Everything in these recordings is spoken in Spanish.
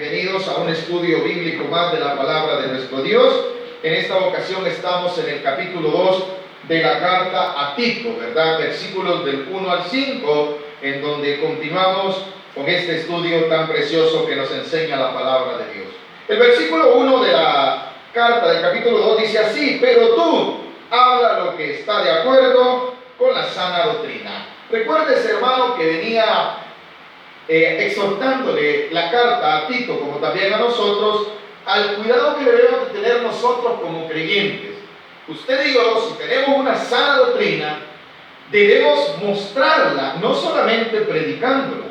Bienvenidos a un estudio bíblico más de la palabra de nuestro Dios. En esta ocasión estamos en el capítulo 2 de la carta a Tito, ¿verdad? Versículos del 1 al 5, en donde continuamos con este estudio tan precioso que nos enseña la palabra de Dios. El versículo 1 de la carta del capítulo 2 dice así: pero tú habla lo que está de acuerdo con la sana doctrina. Recuerdes, hermano, que venía exhortándole la carta a Tito, como también a nosotros, al cuidado que debemos de tener nosotros como creyentes. Usted y yo, si tenemos una sana doctrina, debemos mostrarla, no solamente predicándola,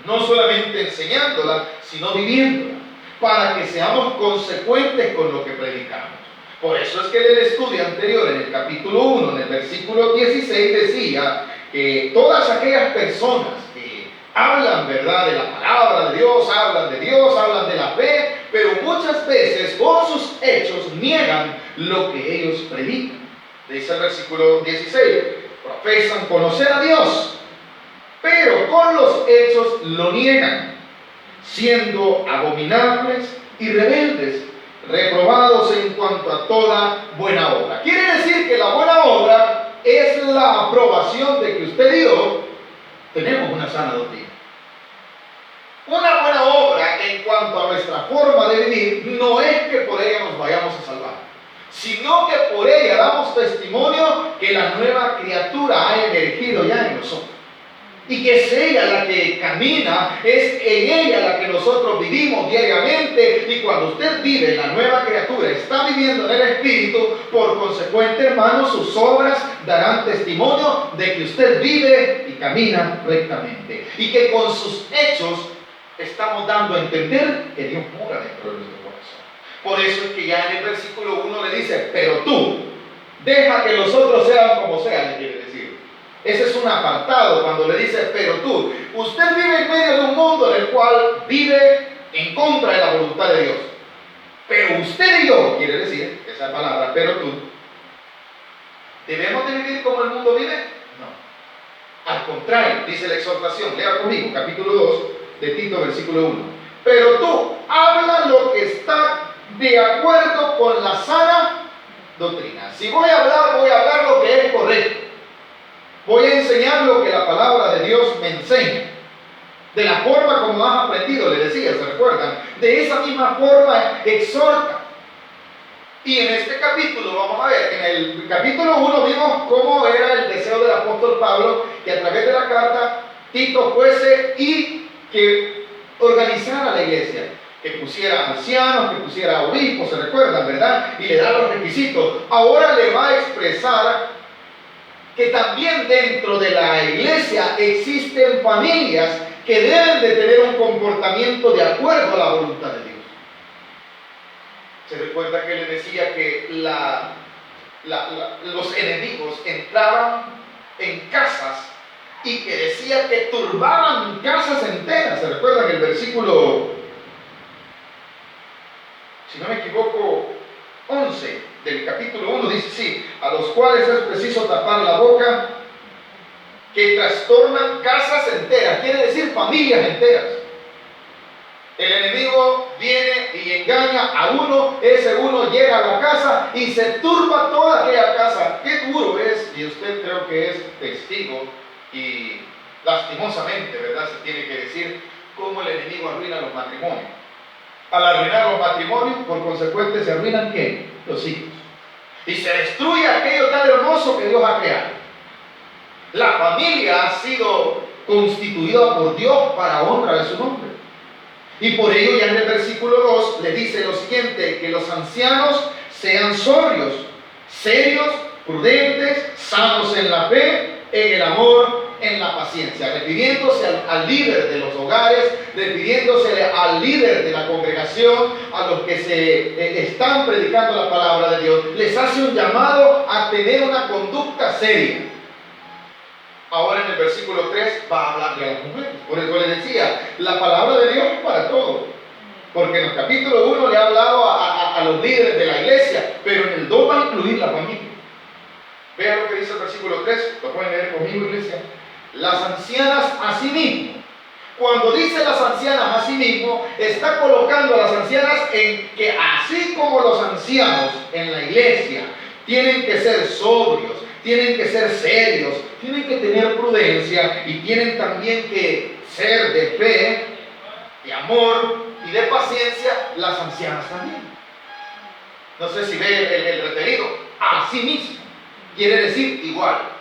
no solamente enseñándola, sino viviéndola, para que seamos consecuentes con lo que predicamos. Por eso es que en el estudio anterior, en el capítulo 1, en el versículo 16, decía que todas aquellas personas que hablan, ¿verdad?, de la palabra de Dios, hablan de la fe, pero muchas veces con sus hechos niegan lo que ellos predican. Dice el versículo 16, profesan conocer a Dios, pero con los hechos lo niegan, siendo abominables y rebeldes, reprobados en cuanto a toda buena obra. Quiere decir que la buena obra es la aprobación de que usted y yo tenemos una sana doctrina. Una buena obra en cuanto a nuestra forma de vivir no es que por ella nos vayamos a salvar, sino que por ella damos testimonio que la nueva criatura ha emergido ya en nosotros. Y que es ella la que camina, es en ella la que nosotros vivimos diariamente. Y cuando usted vive en la nueva criatura, está viviendo en el Espíritu, por consecuente, hermanos, sus obras darán testimonio de que usted vive y camina rectamente. Y que con sus hechos estamos dando a entender que Dios mora dentro de nuestro corazón. Por eso es que ya en el versículo 1 le dice: pero tú, deja que los otros sean como sean, le quiere decir. Ese es un apartado cuando le dice: pero tú. Usted vive en medio de un mundo en el cual vive en contra de la voluntad de Dios. Pero usted y yo, quiere decir esa palabra, pero tú, ¿debemos de vivir como el mundo vive? No. Al contrario, dice la exhortación. Lea conmigo, capítulo 2 de Tito, versículo 1. Pero tú, habla lo que está de acuerdo con la sana doctrina. Si voy a hablar lo que es correcto. Voy a enseñar lo que la palabra de Dios me enseña, de la forma como has aprendido, le decía, ¿se recuerdan? De esa misma forma exhorta. Y en este capítulo, vamos a ver, en el capítulo 1 vimos cómo era el deseo del apóstol Pablo, que a través de la carta Tito fuese y que organizara la iglesia, que pusiera ancianos, que pusiera obispos, ¿se recuerdan, verdad? Y le da los requisitos. Ahora le va a expresar que también dentro de la iglesia existen familias que deben de tener un comportamiento de acuerdo a la voluntad de Dios. Se recuerda que le decía que los enemigos entraban en casas y que decía que turbaban casas enteras. Se recuerda que el versículo, si no me equivoco, 11 del capítulo 1 dice así: a los cuales es preciso tapar la boca, que trastornan casas enteras, quiere decir familias enteras. El enemigo viene y engaña a uno, ese uno llega a la casa y se turba toda aquella casa. Qué duro es, y usted creo que es testigo, y lastimosamente, ¿verdad?, se tiene que decir cómo el enemigo arruina los matrimonios. Al arruinar los matrimonios, por consecuente, se arruinan ¿qué? Los hijos. Y se destruye aquello tan hermoso que Dios ha creado. La familia ha sido constituida por Dios para honra de su nombre. Y por ello ya en el versículo 2 le dice lo siguiente: que los ancianos sean sobrios, serios, prudentes, sanos en la fe, en el amor, en la paciencia, refiriéndose al líder de los hogares, refiriéndose al líder de la congregación, a los que se están predicando la palabra de Dios. Les hace un llamado a tener una conducta seria. Ahora en el versículo 3 va a hablarle a las mujeres. Por eso le decía, la palabra de Dios es para todo. Porque en el capítulo 1 le ha hablado a los líderes de la iglesia, pero en el 2 va a incluir la familia. Vean lo que dice el versículo 3, lo pueden leer conmigo, iglesia. Las ancianas asimismo Cuando dice las ancianas, asimismo, está colocando a las ancianas en que así como los ancianos en la iglesia tienen que ser sobrios, tienen que ser serios, tienen que tener prudencia y tienen también que ser de fe, de amor y de paciencia, las ancianas también. No sé si ve el referido, así mismo, quiere decir igual.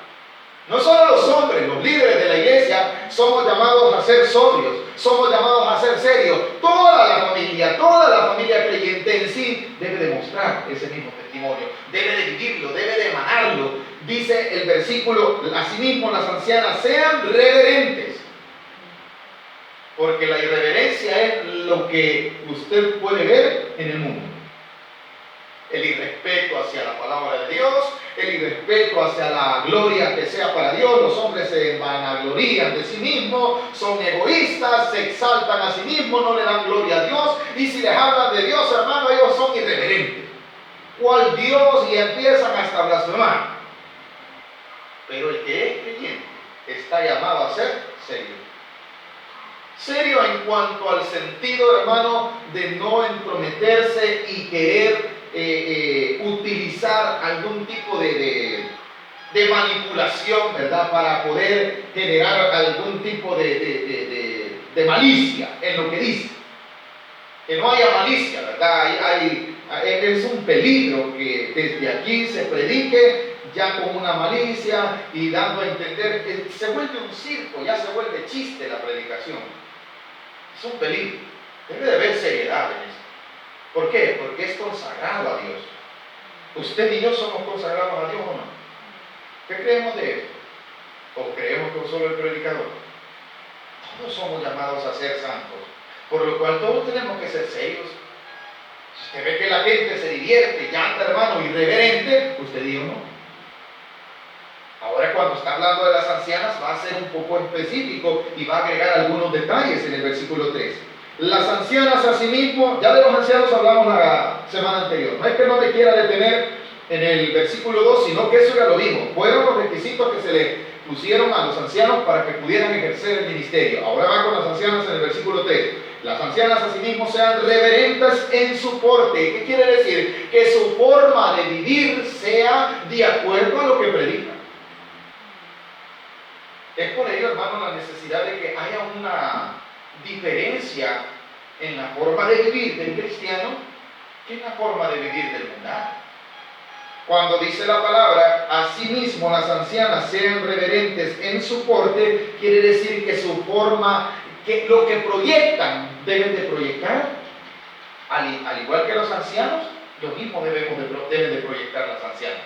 No solo los hombres, los líderes de la iglesia, somos llamados a ser sobrios, somos llamados a ser serios. Toda la familia creyente en sí debe demostrar ese mismo testimonio, debe de vivirlo, debe de emanarlo. Dice el versículo, asimismo las ancianas sean reverentes, porque la irreverencia es lo que usted puede ver en el mundo. El irrespeto hacia la palabra de Dios, el irrespeto hacia la gloria que sea para Dios. Los hombres se vanaglorían de sí mismos, son egoístas, se exaltan a sí mismos, no le dan gloria a Dios, y si les hablan de Dios, hermano, ellos son irreverentes. ¿Cuál Dios? Y empiezan hasta a blasfemar. Pero el que es creyente está llamado a ser serio. Serio en cuanto al sentido, hermano, de no entrometerse y querer utilizar algún tipo de manipulación, ¿verdad? Para poder generar algún tipo de malicia en lo que dice. Que no haya malicia, ¿verdad? Es un peligro que desde aquí se predique ya con una malicia y dando a entender que se vuelve un circo, ya se vuelve chiste la predicación. Es un peligro. Debe de haber seriedad en esto. ¿Por qué? Porque es consagrado a Dios. ¿Usted y yo somos consagrados a Dios o no? ¿Qué creemos de esto? ¿O creemos que solo el predicador? Todos somos llamados a ser santos, por lo cual todos tenemos que ser serios. Si usted ve que la gente se divierte, llanta, hermano, irreverente, usted dijo no. Ahora cuando está hablando de las ancianas va a ser un poco específico y va a agregar algunos detalles en el versículo 3. Las ancianas asimismo, ya de los ancianos hablamos la semana anterior. No es que no me quiera detener en el versículo 2, sino que eso ya lo dijo. Fueron los requisitos que se le pusieron a los ancianos para que pudieran ejercer el ministerio. Ahora va con las ancianas en el versículo 3. Las ancianas asimismo sean reverentes en su porte. ¿Qué quiere decir? Que su forma de vivir sea de acuerdo a lo que predican. Es por ello, hermano, la necesidad de que haya una diferencia en la forma de vivir del cristiano que en la forma de vivir del mundano. Cuando dice la palabra, asimismo las ancianas sean reverentes en su porte, quiere decir que su forma, que lo que proyectan, deben de proyectar, al igual que los ancianos, lo mismo deben de proyectar las ancianas.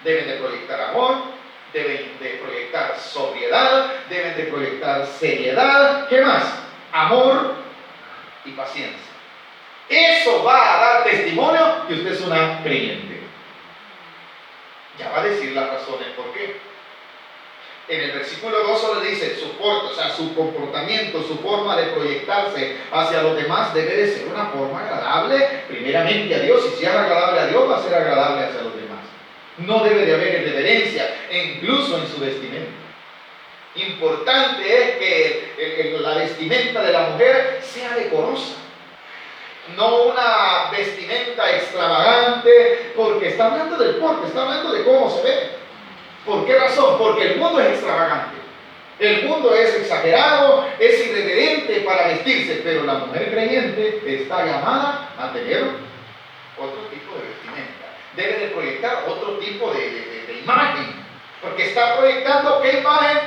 Deben de proyectar amor, deben de proyectar sobriedad, deben de proyectar seriedad. ¿Qué más? Amor y paciencia. Eso va a dar testimonio que usted es una creyente. Ya va a decir las razones por qué. En el versículo 2 solo dice su porte, o sea, su comportamiento, su forma de proyectarse hacia los demás debe de ser una forma agradable primeramente a Dios, y si es agradable a Dios va a ser agradable hacia los demás. No debe de haber irreverencia, incluso en su vestimenta. Importante es que la vestimenta de la mujer sea decorosa, no una vestimenta extravagante, porque está hablando del porte, está hablando de cómo se ve. ¿Por qué razón? Porque el mundo es extravagante, el mundo es exagerado, es irreverente para vestirse, pero la mujer creyente está llamada a tener otro tipo de vestimenta. Debe de proyectar otro tipo de imagen, porque está proyectando qué imagen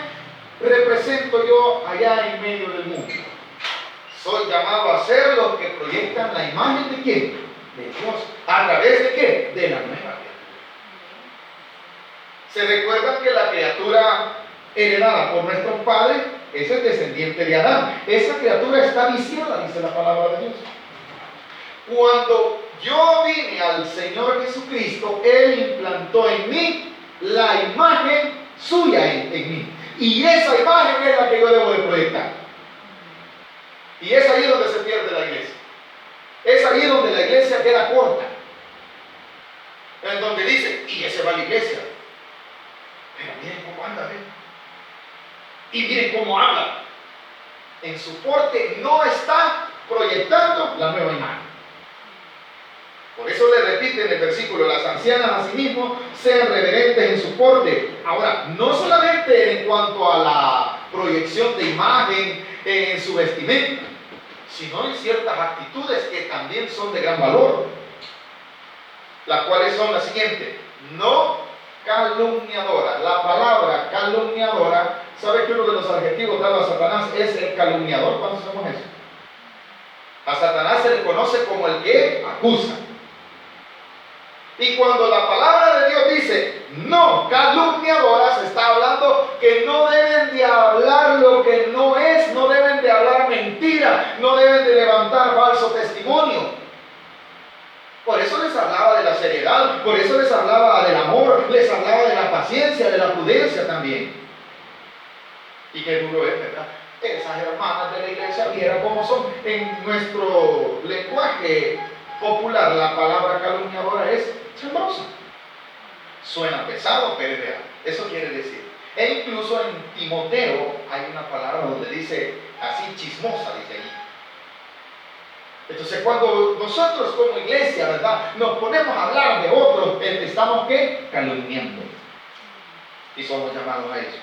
represento yo allá en medio del mundo. Soy llamado a ser los que proyectan la imagen de quién, de Dios. ¿A través de qué? De la nueva criatura. Se recuerdan que la criatura heredada por nuestros padres es el descendiente de Adán. Esa criatura está viciada, dice la palabra de Dios. Cuando yo vine al Señor Jesucristo, Él implantó en mí la imagen suya en mí. Y esa imagen es la que yo debo de proyectar. Y es ahí donde se pierde la iglesia. Es ahí donde la iglesia queda corta. En donde dice, y ese va a la iglesia. Pero miren cómo anda, ¿ven? Y miren cómo habla. en su porte no está proyectando la nueva imagen. Por eso le repite en el versículo, las ancianas asimismo sean reverentes en su porte. Ahora, no solamente en cuanto a la proyección de imagen en su vestimenta, sino en ciertas actitudes que también son de gran valor, las cuales son las siguientes: no calumniadoras. La palabra calumniadora, ¿sabe que uno de los adjetivos dados a Satanás es el calumniador? ¿Cuántos sabemos eso? A Satanás se le conoce como el que acusa. Y cuando la palabra de Dios dice no calumniadoras, está hablando que no deben de hablar lo que no es, no deben de hablar mentira, no deben de levantar falso testimonio. Por eso les hablaba de la seriedad, por eso les hablaba del amor, les hablaba de la paciencia, de la prudencia también. Y qué duro es, ¿verdad? Esas hermanas de la iglesia, viera cómo son. En nuestro lenguaje popular, la palabra calumniadora es chambrosa. Suena pesado, pero es real. Eso quiere decir. E incluso en Timoteo hay una palabra donde dice así, chismosa, dice ahí. Entonces, cuando nosotros como iglesia, ¿verdad?, nos ponemos a hablar de otros, estamos ¿qué? Calumniando. Y somos llamados a eso.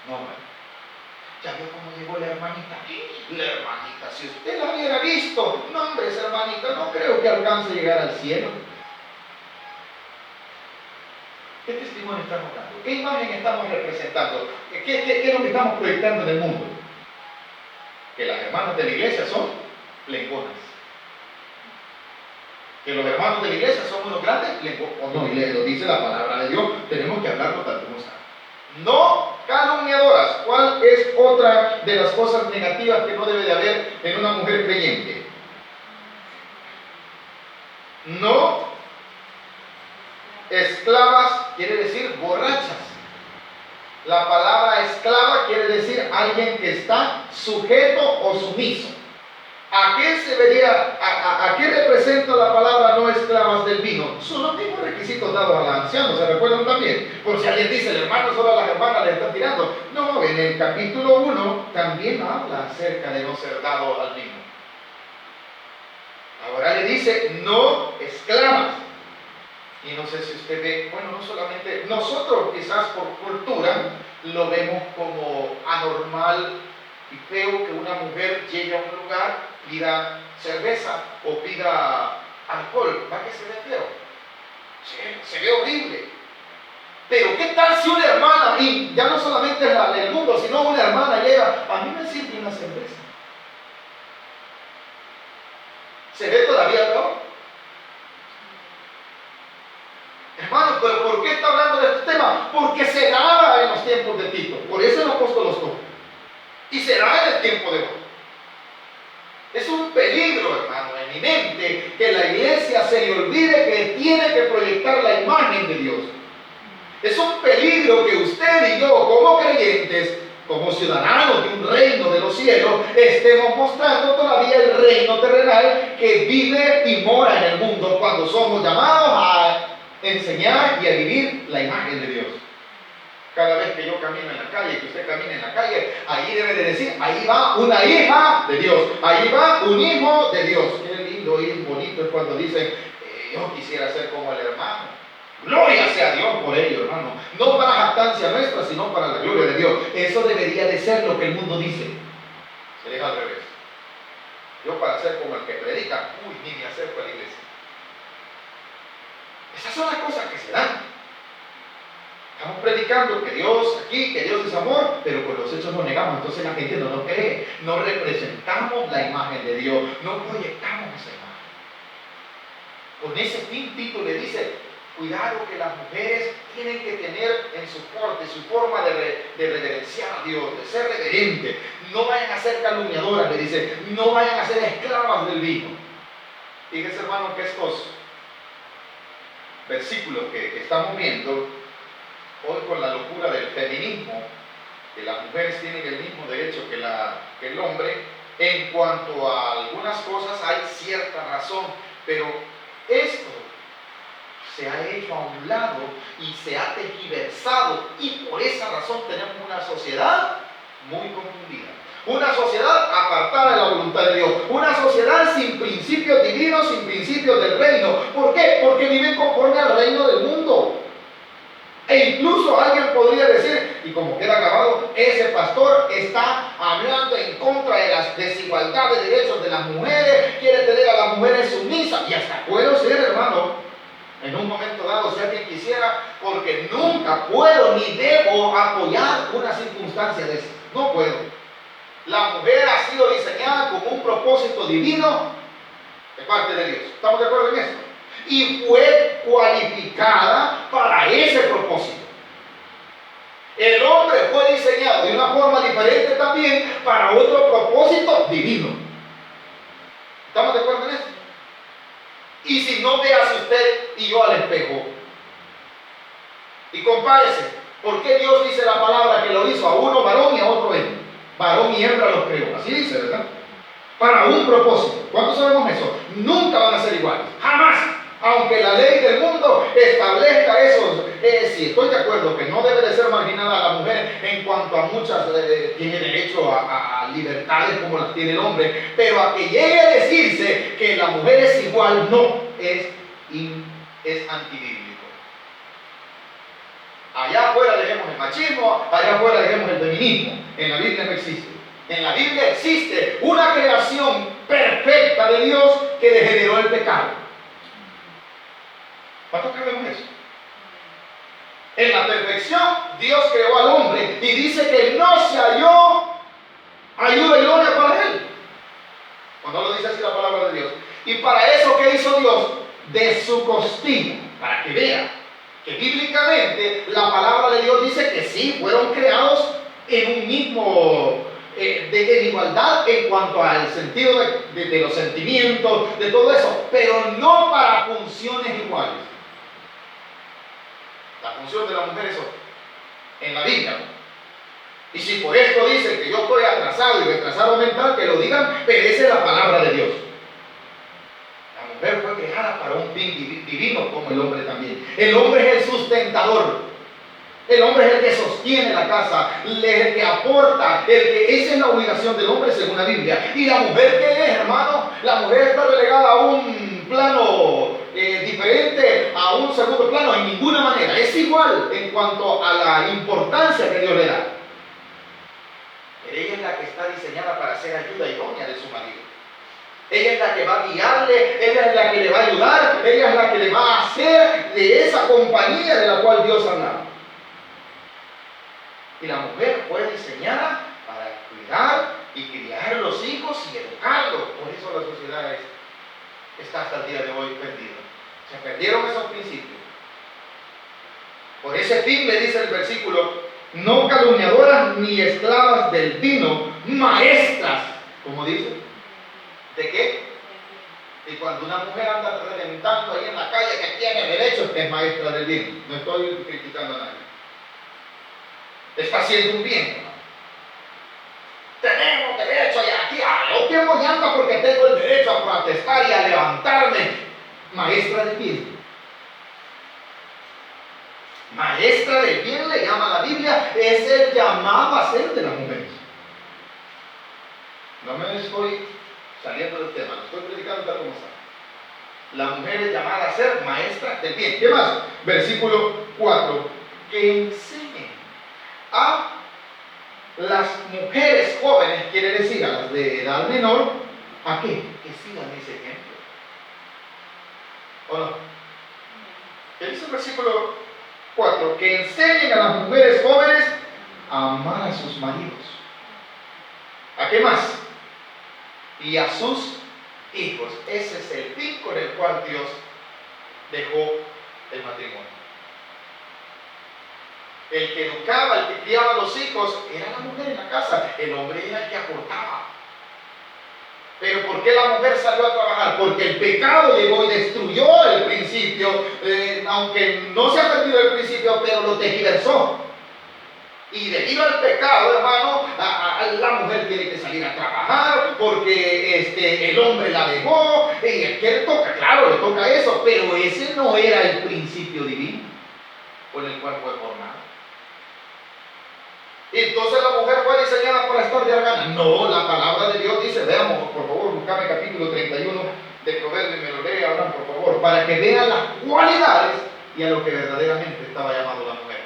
No, ya vio cómo llegó la hermanita. La hermanita, si usted la hubiera visto, no, hombre, esa hermanita no creo que alcance a llegar al cielo. ¿Qué testimonio estamos dando? ¿Qué imagen estamos representando? ¿Qué es lo que estamos proyectando en el mundo? Que las hermanas de la iglesia son lengonas. Que los hermanos de la iglesia son unos grandes lengonas. O no, y lo dice la palabra de Dios, tenemos que hablarlo tal como está. No calumniadoras. ¿Cuál es otra de las cosas negativas que no debe de haber en una mujer creyente? No esclavas, quiere decir borrachas. La palabra esclava quiere decir alguien que está sujeto o sumiso. ¿A qué se vería, a qué representa la palabra no esclavas del vino? Son los mismos requisitos dados a los ancianos, ¿se recuerdan también? Por si alguien dice, el hermano solo a las hermanas le están tirando. No, en el capítulo 1 también habla acerca de no ser dado al vino. Ahora le dice, no esclavas. Y no sé si usted ve, bueno, no solamente, nosotros quizás por cultura lo vemos como anormal y feo que una mujer llegue a un lugar, pida cerveza o pida alcohol. ¿Va que se ve feo? Se ve horrible. Pero ¿qué tal si una hermana, y ya no solamente el mundo, sino una hermana llega, a mí me sirve una cerveza? ¿Se ve todavía peor? Hermano, pero ¿por qué está hablando de este tema? Porque se daba en los tiempos de Tito. Por eso el apóstol los toma. Y será en el tiempo de hoy. Es un peligro, hermano, eminente, que la iglesia se le olvide que tiene que proyectar la imagen de Dios. Es un peligro que usted y yo, como creyentes, como ciudadanos de un reino de los cielos, estemos mostrando todavía el reino terrenal que vive y mora en el mundo, cuando somos llamados a enseñar y a vivir la imagen de Dios. Cada vez que yo camino en la calle, que usted camine en la calle, ahí debe de decir, ahí va una hija de Dios, ahí va un hijo de Dios. Qué lindo y bonito es cuando dicen, yo quisiera ser como el hermano. Gloria sea a Dios por ello, hermano. No para jactancia nuestra, sino para la gloria de Dios. Eso debería de ser lo que el mundo dice. Se deja al revés. Yo para ser como el que predica, ni me acerco a la iglesia. Esas son las cosas que se dan. Estamos predicando que Dios aquí, que Dios es amor, pero con los hechos nos negamos. Entonces la gente no nos cree. No representamos la imagen de Dios. No proyectamos esa imagen. Con ese fin Tito le dice, cuidado que las mujeres tienen que tener en su porte, su forma de reverenciar a Dios, de ser reverente. No vayan a ser calumniadoras, le dice. No vayan a ser esclavas del vino. Fíjense, hermano, que estos versículos que estamos viendo, hoy con la locura del feminismo, que las mujeres tienen el mismo derecho que el hombre, en cuanto a algunas cosas hay cierta razón, pero esto se ha hecho a un lado y se ha tergiversado, y por esa razón tenemos una sociedad muy confundida. Una sociedad apartada de la voluntad de Dios. Una sociedad sin principios divinos, sin principios del reino. ¿Por qué? Porque viven conforme al reino del mundo. E incluso alguien podría decir, y como queda grabado, ese pastor está hablando en contra de las desigualdades de derechos de las mujeres, quiere tener a las mujeres sumisas. Y hasta puedo ser, hermano, en un momento dado, si alguien quisiera, porque nunca puedo ni debo apoyar una circunstancia de esas. No puedo. La mujer ha sido diseñada con un propósito divino de parte de Dios. ¿Estamos de acuerdo en eso? Y fue cualificada para ese propósito. El hombre fue diseñado de una forma diferente también para otro propósito divino. ¿Estamos de acuerdo en eso? Y si no, véase usted y yo al espejo y compárese. ¿Por qué Dios dice la palabra que lo hizo a uno varón y a otro hembra? Varón y hembra los creó. Así dice, ¿verdad? Para un propósito. ¿Cuántos sabemos eso? Nunca van a ser iguales. Jamás. Aunque la ley del mundo establezca eso, sí, estoy de acuerdo que no debe de ser marginada la mujer en cuanto a muchas, tiene derecho a libertades como las tiene el hombre, pero a que llegue a decirse que la mujer es igual, no, es antibíblico. Allá afuera dejemos el machismo, allá afuera dejemos el feminismo. En la Biblia no existe. En la Biblia existe una creación perfecta de Dios que degeneró el pecado. ¿Cuántos creemos eso? En la perfección, Dios creó al hombre y dice que no se halló ayuda idónea para él. Cuando lo dice así la palabra de Dios. Y para eso, ¿qué hizo Dios? De su costilla, para que vea que bíblicamente la palabra de Dios dice que sí, fueron creados en un mismo, en igualdad en cuanto al sentido de los sentimientos, de todo eso, pero no para funciones iguales. La función de la mujer es otra, en la Biblia. Y si por esto dicen que yo estoy atrasado y retrasado mental, que lo digan, pero esa es la palabra de Dios. La mujer fue creada para un fin divino, como el hombre también. El hombre es el sustentador. El hombre es el que sostiene la casa, el que aporta, esa es la obligación del hombre según la Biblia. ¿Y la mujer qué es, hermano? La mujer está relegada a un plano diferente, a un segundo plano, en ninguna manera. Es igual en cuanto a la importancia que Dios le da. Pero ella es la que está diseñada para ser ayuda idónea de su marido. Ella es la que va a guiarle, ella es la que le va a ayudar, ella es la que le va a hacer de esa compañía de la cual Dios hablaba. Y la mujer fue diseñada para cuidar y criar a los hijos y educarlos. Por eso la sociedad está hasta el día de hoy perdida. Se perdieron esos principios. Por ese fin le dice el versículo: no calumniadoras ni esclavas del vino, maestras. ¿Cómo dice? ¿De qué? Y cuando una mujer anda reventando ahí en la calle que tiene derecho, es maestra del vino. No estoy criticando a nadie. Está haciendo un bien, hermano. Tenemos derecho y aquí a lo que anda porque tengo el derecho a protestar y a levantarme. Maestra del bien. Maestra del bien le llama la Biblia, es el llamado a ser de las mujeres. No me estoy saliendo del tema, lo estoy predicando tal como está. La mujer es llamada a ser maestra del bien. ¿Qué más? Versículo 4. Que enseñen a las mujeres jóvenes, quiere decir a las de edad menor, ¿a qué? Que sigan ese ejemplo. ¿O no? ¿Qué dice el versículo 4? Que enseñen a las mujeres jóvenes a amar a sus maridos. ¿A qué más? Y a sus hijos. Ese es el fin con el cual Dios dejó el matrimonio. El que educaba, el que criaba a los hijos, era la mujer en la casa. El hombre era el que aportaba. Pero ¿por qué la mujer salió a trabajar? Porque el pecado llegó y destruyó el principio, aunque no se ha perdido el principio, pero lo tergiversó. Y debido al pecado, hermano, la mujer tiene que salir a trabajar porque el hombre la dejó. ¿Qué le toca? Claro, le toca eso, pero ese no era el principio divino con el cual fue formado. Y entonces la mujer fue diseñada para estar de argana. No, la palabra de Dios dice, veamos, por favor, buscame capítulo 31 de Proverbios y me lo lee ahora, por favor, para que vean las cualidades y a lo que verdaderamente estaba llamando la mujer.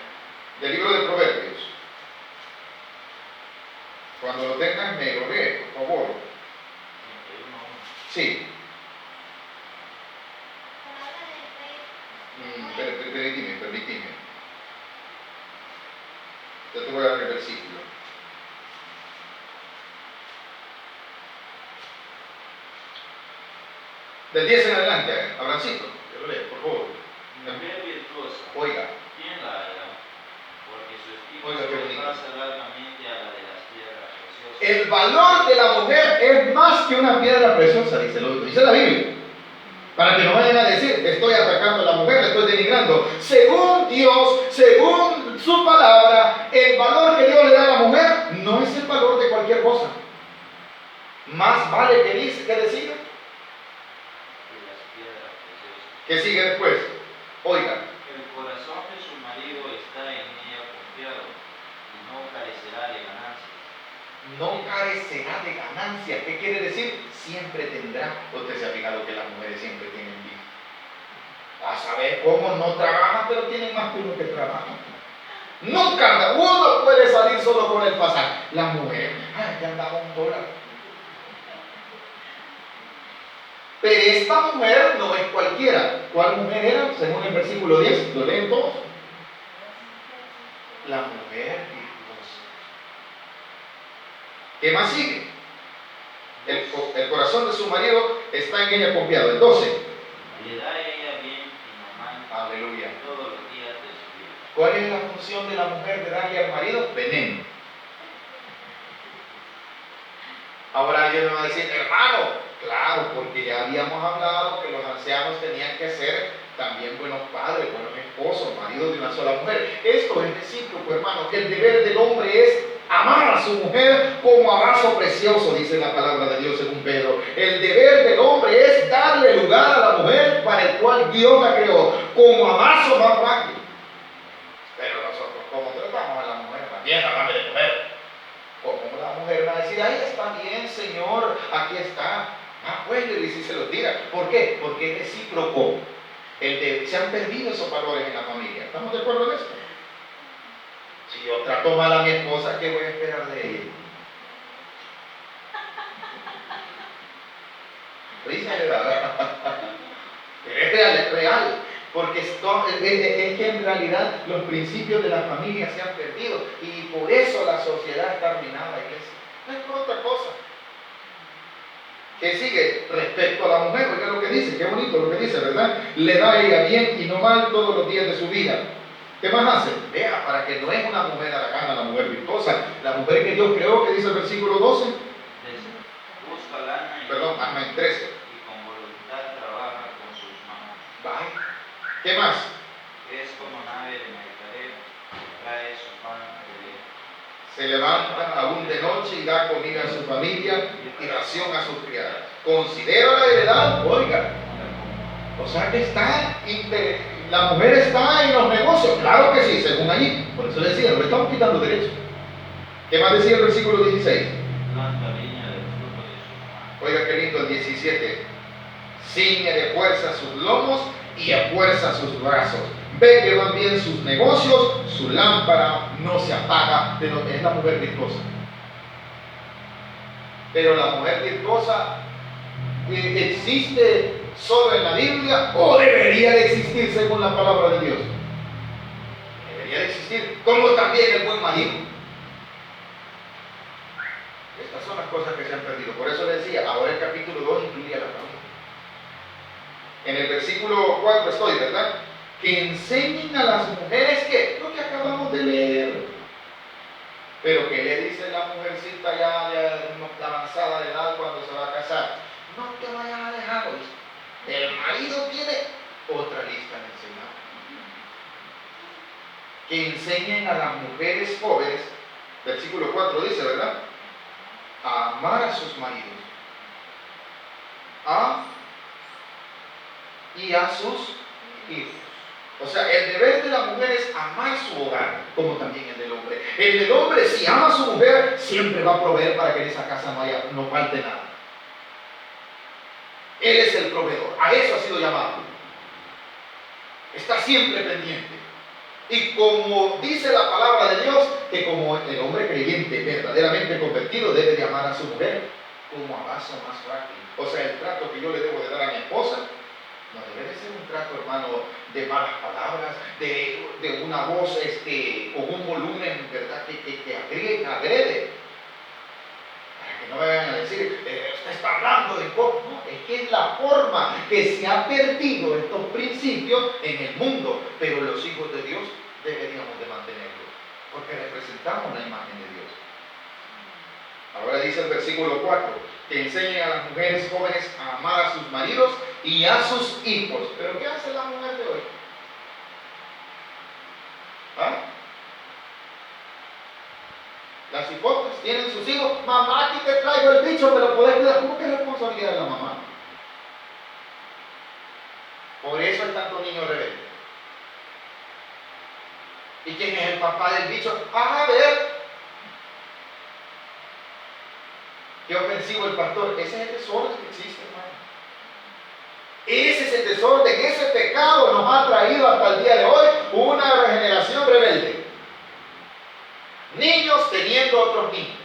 Del libro de Proverbios. Cuando lo tengan, me lo lee, por favor. Sí. Permíteme. Ya te voy a dar el versículo. Del 10 en adelante, Abrancito, que lo lea, por favor. Mujer virtuosa. Oiga. ¿Quién la hallará? Porque su estima Oiga, qué bonito. sobrepasa largamente a la de las piedras preciosas. El valor de la mujer es más que una piedra preciosa, dice la Biblia. Para que no vayan a decir, estoy atacando a la mujer, le estoy denigrando. Según Dios, según su palabra, el valor que Dios le da a la mujer no es el valor de cualquier cosa. Más vale que dice, que decida. ¿Qué sigue después? Oiga. El corazón de su marido está en ella confiado y no carecerá de ganancias. No carecerá de ganancia. ¿Qué quiere decir? Siempre tendrá. Usted se ha fijado que las mujeres siempre tienen vida. A saber cómo no trabajan, pero tienen más que uno que trabaja. Nunca uno puede salir solo con el pasaje. La mujer, ya andaba $1. Pero esta mujer no es cualquiera. ¿Cuál mujer era? Según el versículo 10, lo leen todos. La mujer virtuosa. ¿Qué más sigue? El corazón de su marido está en ella confiado. El 12. Le da a ella bien y no mal. Aleluya. Todos los días de su vida. ¿Cuál es la función de la mujer de darle al marido? Veneno. Ahora alguien me va a decir, hermano, claro, porque ya habíamos hablado que los ancianos tenían que ser también buenos padres, buenos esposos, maridos de una sola mujer. Esto es recíproco, hermano, que el deber del hombre es amar a su mujer como a vaso precioso, dice la palabra de Dios según Pedro. El deber del hombre es darle lugar a la mujer para el cual Dios la creó, como a vaso más frágil. Pero nosotros, ¿cómo tratamos a la mujer? También dame de comer. Como la mujer va a decir, ahí está bien, Señor, aquí está. Pues le dice, se los diga. ¿Por qué? Porque es recíproco. Se han perdido esos valores en la familia. ¿Estamos de acuerdo en esto? Si yo trato mal a mi esposa, ¿qué voy a esperar de ella? Risa le da. Es real. Porque es que en realidad los principios de la familia se han perdido. Y por eso la sociedad está arruinada, iglesia. No es por otra cosa. ¿Qué sigue? Respecto a la mujer, oiga lo que dice, qué bonito lo que dice, ¿verdad? Le da a ella bien y no mal todos los días de su vida. ¿Qué más hace? Vea, para que no es una mujer aragana, la mujer virtuosa, la mujer que Dios creó, que dice el versículo 12. Busca lana y 13. Y con voluntad trabaja con sus manos. Vaya. ¿Qué más? Es como nave de mercader, trae su pan de día. Se levanta aún de noche y da comida a su familia y ración a sus criadas. Considera la heredad, oiga. O sea que la mujer está en los negocios. Claro que sí, según allí. Por eso le decía, no le estamos quitando derechos. ¿Qué más decía el versículo 16? Planta viña del fruto de su mano. Oiga qué lindo el 17. Ciñe de fuerza sus lomos y a fuerza sus brazos. Ve que van bien sus negocios, su lámpara no se apaga. De lo que es la mujer virtuosa. Pero la mujer virtuosa existe solo en la Biblia o debería de existir según la palabra de Dios. Debería de existir, como también el buen marido. Estas son las cosas que se han perdido. Por eso le decía, ahora el capítulo 2 incluye a la familia. En el versículo 4 estoy, ¿verdad? Que enseñen a las mujeres que lo que acabamos de leer. Pero ¿qué le dice la mujercita ya de avanzada de edad cuando se va a casar? No te vayas a dejar, ¿oíste? El marido tiene otra lista de enseñanza. Que enseñen a las mujeres jóvenes, versículo 4 dice, ¿verdad? A amar a sus maridos. Y a sus hijos. O sea, el deber de la mujer es amar su hogar, como también el del hombre. El del hombre, si ama a su mujer, siempre va a proveer para que en esa casa no falte nada. Él es el proveedor. A eso ha sido llamado. Está siempre pendiente. Y como dice la palabra de Dios, que como el hombre creyente verdaderamente convertido debe de amar a su mujer como a vaso más frágil. O sea, el trato que yo le debo de dar a mi esposa no debe de ser un trato, hermano, de malas palabras, de una voz con un volumen, ¿verdad?, que agrede. Para que no vayan a decir, usted está hablando de cómo. No, es que es la forma que se ha perdido estos principios en el mundo, pero los hijos de Dios deberíamos de mantenerlos, porque representamos la imagen de Dios. Ahora dice el versículo 4, que enseñen a las mujeres jóvenes a amar a sus maridos y a sus hijos. ¿Pero qué hace la mujer de hoy? ¿Ah? Las hipotas tienen sus hijos. Mamá, aquí te traigo el bicho, me lo podés cuidar. ¿Cómo que es responsabilidad de la mamá? Por eso hay tanto niño rebelde. ¿Y quién es el papá del bicho? A ver. Qué ofensivo el pastor. Ese es el desorden que existe, hermano. Ese es el desorden. Ese pecado nos ha traído hasta el día de hoy una generación rebelde. Niños teniendo otros niños.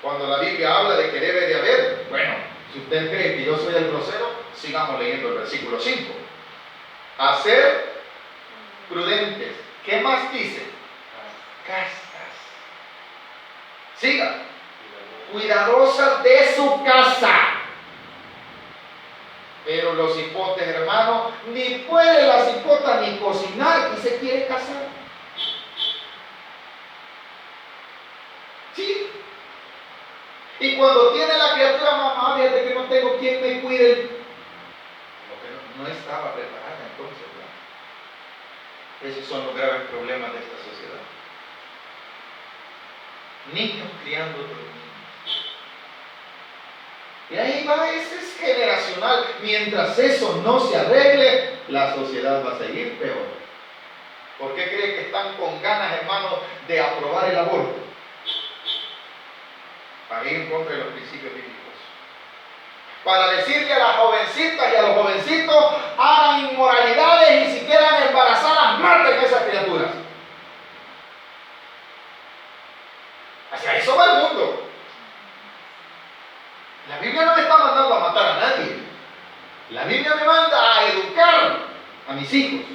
Cuando la Biblia habla de que debe de haber, bueno, si usted cree que yo soy el grosero, sigamos leyendo el versículo 5. Hacer prudentes. ¿Qué más dice? Castas. Siga. Cuidadosas de su casa. Pero los hipotes, hermanos, ni puede la cipota ni cocinar y se quiere casar. Sí. Y cuando tiene la criatura, mamá, fíjate que no tengo quien me cuide. Lo que no estaba preparada entonces, ¿verdad? Esos son los graves problemas de esta sociedad. Niños criando otros niños. Y ahí va, ese es generacional. Mientras eso no se arregle, la sociedad va a seguir peor. ¿Por qué cree que están con ganas, hermanos, de aprobar el aborto? Para ir en contra de los principios bíblicos. Para decirle a las jovencitas y a los jovencitos, hagan inmoralidades y si quedan embarazadas, maten a esas criaturas. Hacia eso va el mundo. La Biblia no me está mandando a matar a nadie. La Biblia me manda a educar a mis hijos.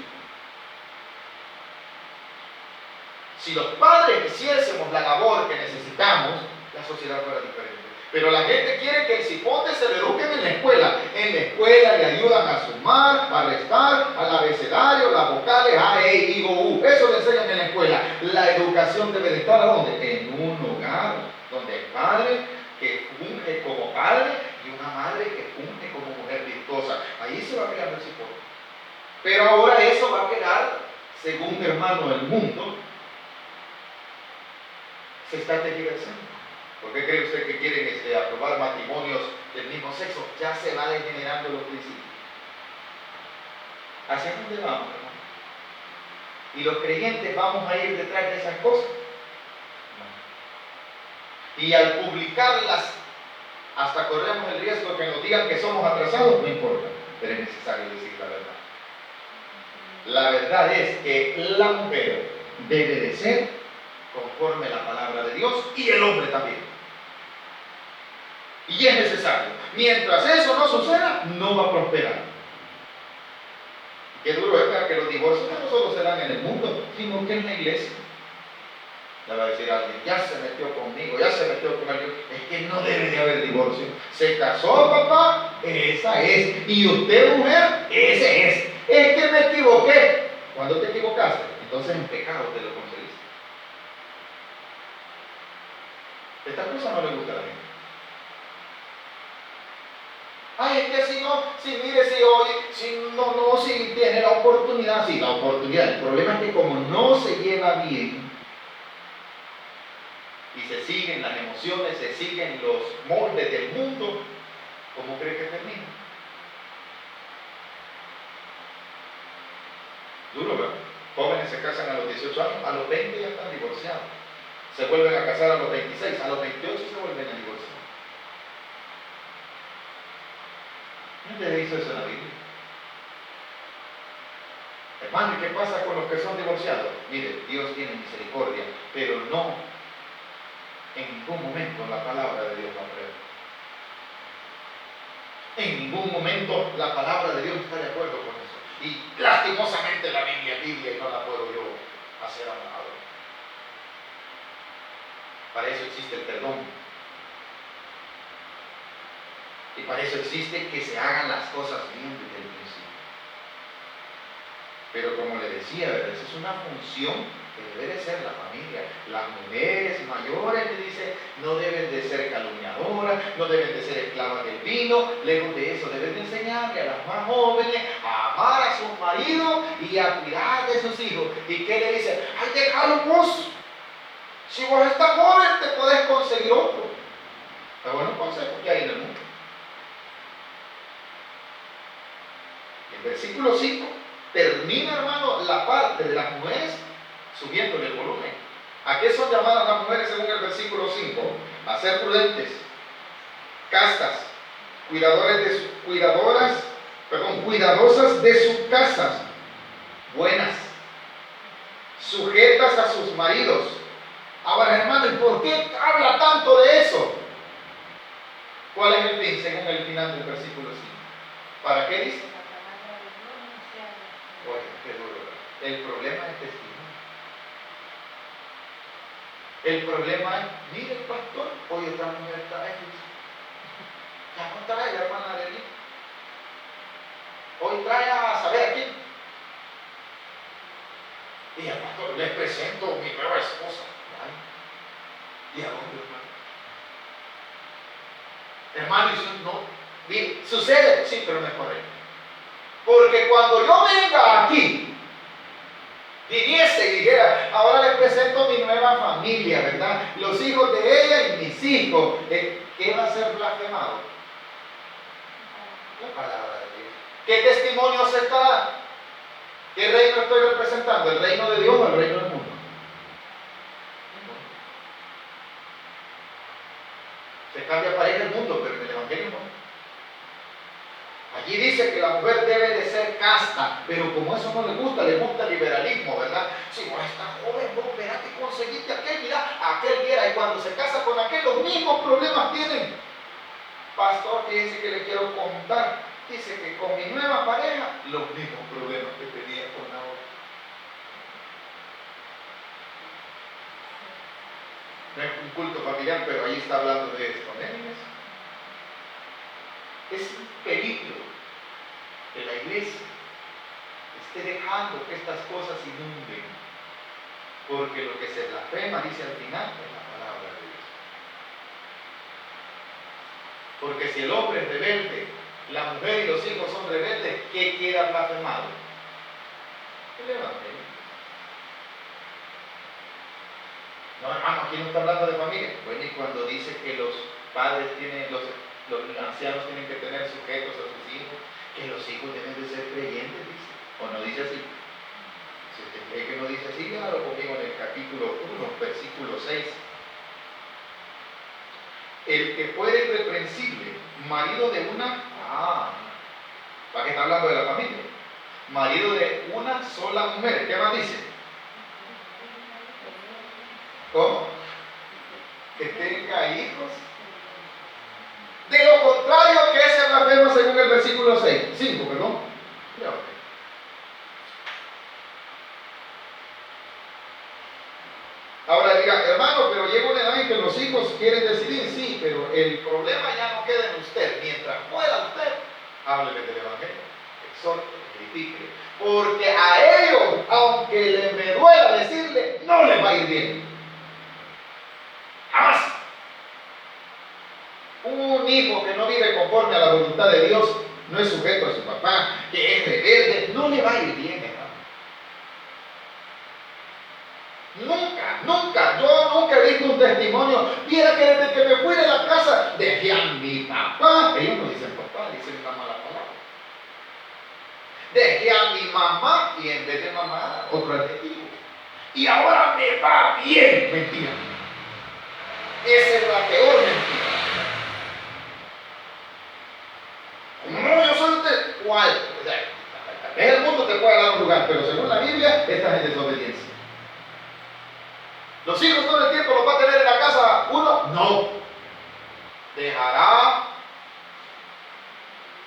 Si los padres hiciésemos la labor que necesitamos, la sociedad fuera diferente. Pero la gente quiere que el cipote se lo eduquen en la escuela. En la escuela le ayudan a sumar, a restar, al abecedario, las vocales A, E, I, O, U. Eso le enseñan en la escuela. La educación debe de estar ¿a dónde? En un hogar donde el padre que funge como padre y una madre que funge como mujer virtuosa. Ahí se va creando el cipote. Pero ahora eso va a quedar, según hermano, el mundo se está tergiversando. ¿Por qué cree usted que quieren aprobar matrimonios del mismo sexo? Ya se va degenerando los principios. ¿Hacia dónde vamos, hermano? ¿Y los creyentes vamos a ir detrás de esas cosas? No. Y al publicarlas, hasta corremos el riesgo de que nos digan que somos atrasados, no importa, pero es necesario decir la verdad. La verdad es que la mujer debe de ser conforme a la palabra de Dios y el hombre también. Y es necesario. Mientras eso no suceda, no va a prosperar. Qué duro es, ¿verdad?, que los divorcios no solo se dan en el mundo, sino que en la iglesia. Le va a decir a alguien, ya se metió conmigo, ya se metió con alguien. Es que no debe de haber divorcio. Se casó, papá, esa es. Y usted, mujer, ese es. Es que me equivoqué. ¿Cuándo te equivocaste? Entonces en pecado te lo concediste. Esta cosa no le gusta a la gente. Ay, es que si tiene la oportunidad, sí, la oportunidad. El problema es que como no se lleva bien y se siguen las emociones, se siguen los moldes del mundo, ¿cómo cree que termina? Duro, ¿verdad? Jóvenes se casan a los 18 años, a los 20 ya están divorciados. Se vuelven a casar a los 26, a los 28 se vuelven a divorciar. ¿Dónde dice eso en la Biblia? Hermano, ¿y qué pasa con los que son divorciados? Mire, Dios tiene misericordia, pero no en ningún momento la palabra de Dios va a creer. En ningún momento la palabra de Dios está de acuerdo con eso. Y lastimosamente la Biblia y no la puedo yo hacer a un lado. Para eso existe el perdón. Y para eso existe que se hagan las cosas bien desde el principio. Pero como le decía, ¿verdad? Esa es una función que debe de ser la familia. Las mujeres mayores, le dice, no deben de ser calumniadoras, no deben de ser esclavas del vino. Lejos de eso, deben de enseñarle a las más jóvenes a amar a sus maridos y a cuidar de sus hijos. ¿Y qué le dice? ¡Ay, déjalo vos! Si vos estás joven, te podés conseguir otro. Pero bueno, consejo que hay en el mundo. El versículo 5 termina, hermano, la parte de las mujeres subiéndole el volumen. ¿A qué son llamadas las mujeres según el versículo 5? A ser prudentes, castas, cuidadosas de sus casas, buenas, sujetas a sus maridos. Ahora, hermano, ¿y por qué habla tanto de eso? ¿Cuál es el fin según el final del versículo 5? ¿Para qué dice? Oye, qué duro. El problema es testimonio. El problema es, mire el pastor, hoy esta mujer trae, ya no trae la hermana de él. Hoy trae a saber a quién. Y el pastor, les presento mi nueva esposa. Ay, ¿y a dónde, hermano? Hermano, y si no, bien, sucede, sí, pero no es correcto. Porque cuando yo venga aquí, viniese y dijera, ahora les presento mi nueva familia, ¿verdad? Los hijos de ella y mis hijos. ¿Qué va a ser blasfemado? La palabra de Dios. ¿Qué testimonio se está dando? ¿Qué reino estoy representando? ¿El reino de Dios o el reino del mundo? Se cambia pareja el mundo, pero en el Evangelio no. Allí dice que la mujer debe de ser casta, pero como eso no le gusta el liberalismo, ¿verdad? Si vos estás joven, vos verás que conseguiste aquel, mira, aquel viera, y cuando se casa con aquel, los mismos problemas tienen. Pastor, fíjese que le quiero contar, dice que con mi nueva pareja, los mismos problemas que tenía con la otra. No es un culto familiar, pero ahí está hablando de esto, ¿no? Es un peligro que la iglesia esté dejando que estas cosas inunden, porque lo que se blasfema, dice al final, es la palabra de Dios. Porque si el hombre es rebelde, la mujer y los hijos son rebeldes, ¿qué queda blasfemado? El Evangelio. No, hermano, aquí no está hablando de familia. Bueno, y cuando dice que los padres tienen, los ancianos tienen que tener sujetos a sus hijos, que los hijos deben de ser creyentes, dice. ¿O no dice así? Si usted cree que no dice así, léalo conmigo en el capítulo 1, versículo 6. El que fuere irreprensible, marido de una... ¿para qué está hablando de la familia? Marido de una sola mujer. ¿Qué más dice? ¿Cómo? Que tenga hijos. De lo contrario, que se blasfema según el versículo 5, perdón. Ahora diga, hermano, pero llega una edad en que los hijos quieren decidir, sí, pero el problema ya no queda en usted. Mientras pueda usted, háblele del Evangelio, exhorte, edifique, porque a ellos, aunque me duela decirle, no les va a ir bien. Jamás. Un hijo que no vive conforme a la voluntad de Dios, no es sujeto a su papá, que es rebelde, no le va a ir bien, hermano. Nunca, yo nunca he visto un testimonio. Mira que desde que me fui de la casa, dejé a mi papá. Ellos no dicen papá, dicen una mala palabra. Dejé a mi mamá y en vez de mamá, otro adjetivo. Y ahora me va bien. Mentira. Esa es la peor mentira. No, yo soy usted. ¿Cuál? O sea, en el mundo te puede dar un lugar, pero según la Biblia, estás en desobediencia. ¿Los hijos todo el tiempo los va a tener en la casa uno? No. Dejará,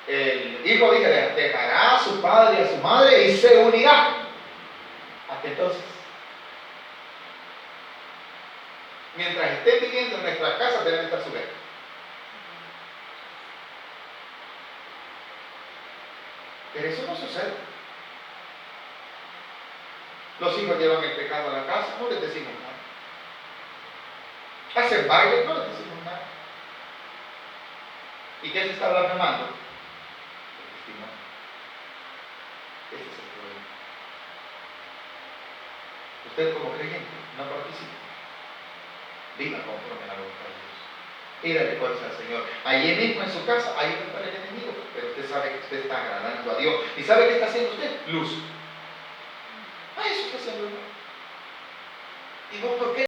el hijo dejará a su padre y a su madre y se unirá. Hasta entonces, mientras estén viviendo en nuestras casas, deben estar sujetos. Pero eso no sucede. Los hijos llevan el pecado a la casa, no les decimos nada. Hacen baile, no les decimos nada. ¿Y qué se está blasfemando? El testimonio. Ese es el problema. Usted como creyente no participa. Viva conforme a la voluntad de Dios. Pídale fuerza al Señor. Allí mismo en su casa, ahí no está el enemigo, pero usted sabe que usted está agradando a Dios. ¿Y sabe qué está haciendo usted? Luz. Eso está haciendo. ¿Y vos por qué?